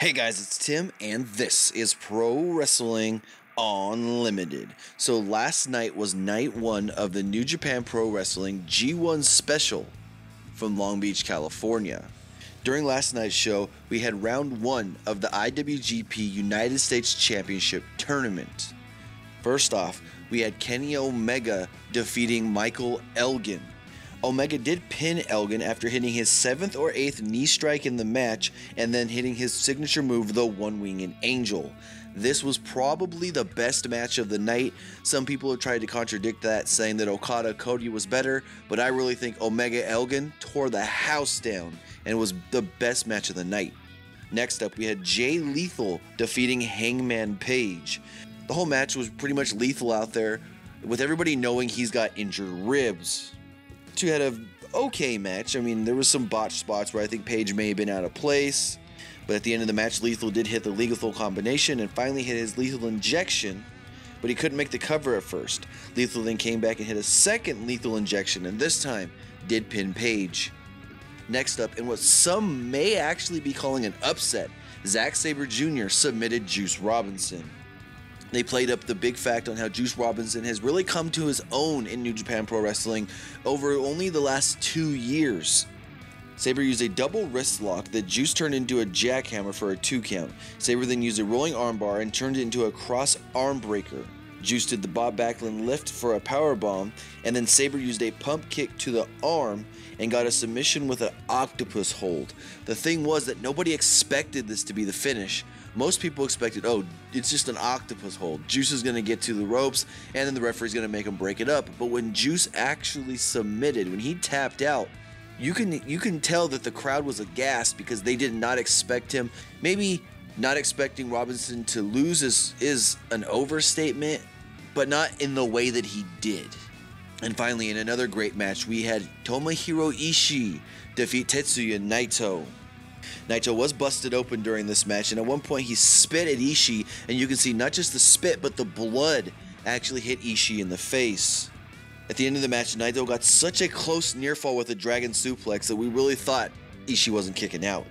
Hey guys, it's Tim, and this is Pro Wrestling Unlimited. So last night was night one of the New Japan Pro Wrestling G1 special from Long Beach, California. During last night's show, we had round one of the IWGP United States Championship tournament. First off, we had Kenny Omega defeating Michael Elgin. Omega did pin Elgin after hitting his 7th or 8th knee strike in the match and then hitting his signature move, the One-Winged Angel. This was probably the best match of the night. Some people have tried to contradict that, saying that Okada-Cody was better, but I really think Omega-Elgin tore the house down and was the best match of the night. Next up, we had Jay Lethal defeating Hangman Page. The whole match was pretty much Lethal out there, with everybody knowing he's got injured ribs. Two had a okay match. I mean, there was some botched spots where I think Page may have been out of place, but at the end of the match, Lethal did hit the lethal combination and finally hit his lethal injection, but he couldn't make the cover at first. Lethal then came back and hit a second lethal injection, and this time did pin Page. Next up, in what some may actually be calling an upset, Zack Sabre Jr. submitted Juice Robinson. They played up the big fact on how Juice Robinson has really come to his own in New Japan Pro Wrestling over only the last 2 years. Sabre used a double wrist lock that Juice turned into a jackhammer for a 2 count. Sabre then used a rolling armbar and turned it into a cross arm breaker. Juice did the Bob Backlund lift for a power bomb, and then Sabre used a pump kick to the arm and got a submission with an octopus hold. The thing was that nobody expected this to be the finish. Most people expected, oh, it's just an octopus hold. Juice is going to get to the ropes, and then the referee's going to make him break it up. But when Juice actually submitted, when he tapped out, you can tell that the crowd was aghast because they did not expect him. Maybe not expecting Robinson to lose is an overstatement, but not in the way that he did. And finally, in another great match, we had Tomohiro Ishii defeat Tetsuya Naito. Naito was busted open during this match, and at one point he spit at Ishii, and you can see not just the spit, but the blood actually hit Ishii in the face. At the end of the match, Naito got such a close near fall with a dragon suplex that we really thought Ishii wasn't kicking out.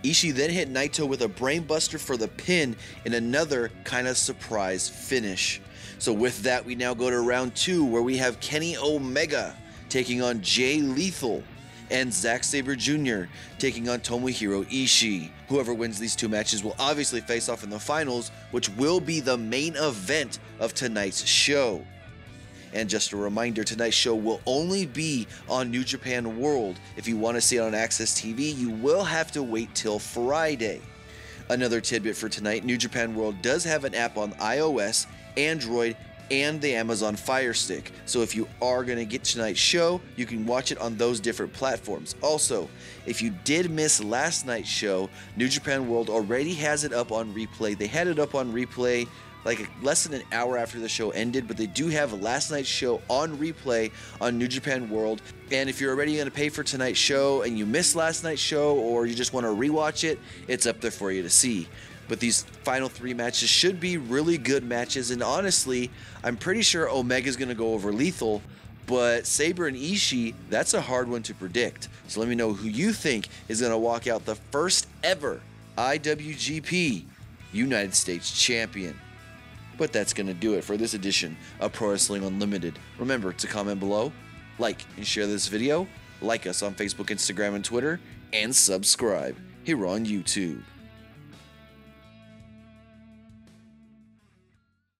Ishii then hit Naito with a brainbuster for the pin in another kind of surprise finish. So with that, we now go to round 2, where we have Kenny Omega taking on Jay Lethal, and Zack Sabre Jr. taking on Tomohiro Ishii. Whoever wins these 2 matches will obviously face off in the finals, which will be the main event of tonight's show. And just a reminder, tonight's show will only be on New Japan World. If you want to see it on Access TV, you will have to wait till Friday. Another tidbit for tonight, New Japan World does have an app on iOS, Android, and the Amazon Fire Stick. So if you are going to get tonight's show, you can watch it on those different platforms. Also, if you did miss last night's show, New Japan World already has it up on replay. They had it up on replay like less than an hour after the show ended, but they do have last night's show on replay on New Japan World. And if you're already going to pay for tonight's show and you missed last night's show, or you just want to rewatch it, it's up there for you to see. But these final 3 matches should be really good matches, and honestly, I'm pretty sure Omega's going to go over Lethal, but Sabre and Ishii, that's a hard one to predict. So let me know who you think is going to walk out the first ever IWGP United States Champion. But that's going to do it for this edition of Pro Wrestling Unlimited. Remember to comment below, like and share this video, like us on Facebook, Instagram, and Twitter, and subscribe here on YouTube.